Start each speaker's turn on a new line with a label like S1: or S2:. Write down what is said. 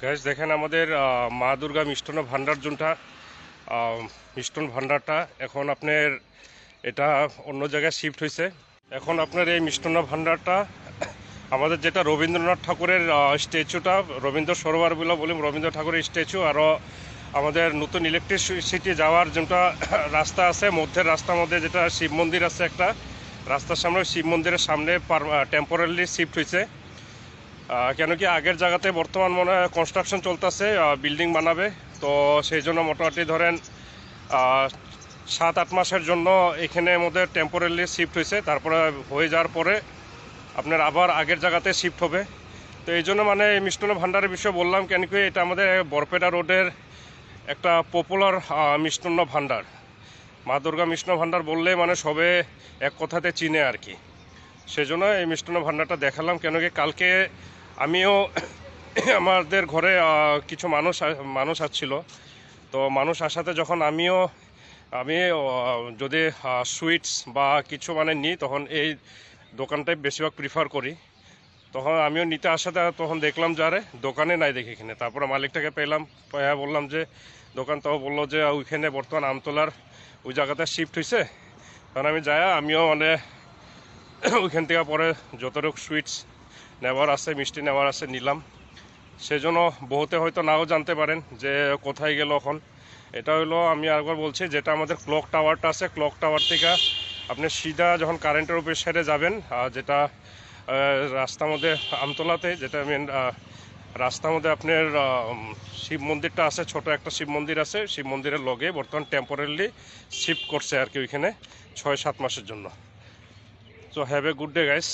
S1: Guys দেখেন আমাদের মা দুর্গা মিষ্টান্ন ভান্ডার যোনটা মিষ্টান্ন ভান্ডারটা এখন আপনার এটা অন্য জায়গায় শিফট হয়েছে। এখন আপনার এই মিষ্টান্ন ভান্ডারটা আমাদের যেটা রবীন্দ্রনাথ ঠাকুরের স্ট্যাচুটা রবীন্দ্র সরোবর বলে বলি, রবীন্দ্র ঠাকুরের স্ট্যাচু, আরও আমাদের নতুন ইলেকট্রিসিটি যাওয়ার যেটা রাস্তা আছে, মধ্যের রাস্তার মধ্যে যেটা শিব মন্দির আছে, একটা রাস্তার সামনে শিব মন্দিরের সামনে টেম্পোরারি শিফট হয়েছে। কেন কি আগের জায়গাতে বর্তমান মনে হয় কনস্ট্রাকশন চলতেছে, বিল্ডিং বানাবে, তো সেই জন্য মোটামুটি ধরেন 7-8 মাসের জন্য এখানে আমাদের টেম্পোরারি শিফট হয়েছে। তারপরে হয়ে যাওয়ার পরে আপনার আবার আগের জায়গাতে শিফট হবে। তো এই জন্য মানে এই মিষ্টান্ন ভান্ডারের বিষয়ে বললাম, কেন কি এটা আমাদের বরপেটা রোডের একটা পপুলার মিষ্টান্ন ভান্ডার। মা দুর্গা মিষ্টান্ন ভান্ডার বললে মানে সবে এক কথাতে চিনে আর কি। সেজন্য এই মিষ্টান্ন ভান্ডারটা দেখালাম। কেন কি কালকে আমিও আমাদের ঘরে কিছু মানুষ আসছিল, তো মানুষ আসাতে যখন আমি যদি সুইটস বা কিছু মানে নিই, তখন এই দোকানটাই বেশিরভাগ প্রিফার করি। তখন আমিও নিতে আসাতে তখন দেখলাম যারে দোকানে নাই দেখি এখানে। তারপরে মালিকটাকে পেলাম, বললাম যে দোকান, তো বললো যে ওইখানে বর্তমান আমতলার ওই জায়গাতে শিফট হয়েছে। তখন আমি যাই, আমিও মানে ওইখান থেকে পরে যতটুকু সুইটস নেওয়ার আছে, মিষ্টি নেওয়ার আছে নিলাম। সেজন্য বহুতে হয়তো নাও জানতে পারেন যে কোথায় গেল এখন। এটা হলো, আমি আরেকবার বলছি, যেটা আমাদের ক্লক টাওয়ারটা আছে, ক্লক টাওয়ার থেকে আপনি সিধা যখন কারেন্টের উপর সাইডে যাবেন, যেটা রাস্তার মধ্যে আমতলাতে যেটা মেন রাস্তার মধ্যে আপনার শিব মন্দিরটা আছে, ছোট একটা শিব মন্দির আছে, শিব মন্দিরের লগে বর্তমান টেম্পোরারিলি শিফট করছে আর কি ওইখানে 6-7 মাসের জন্য। So have a good day guys.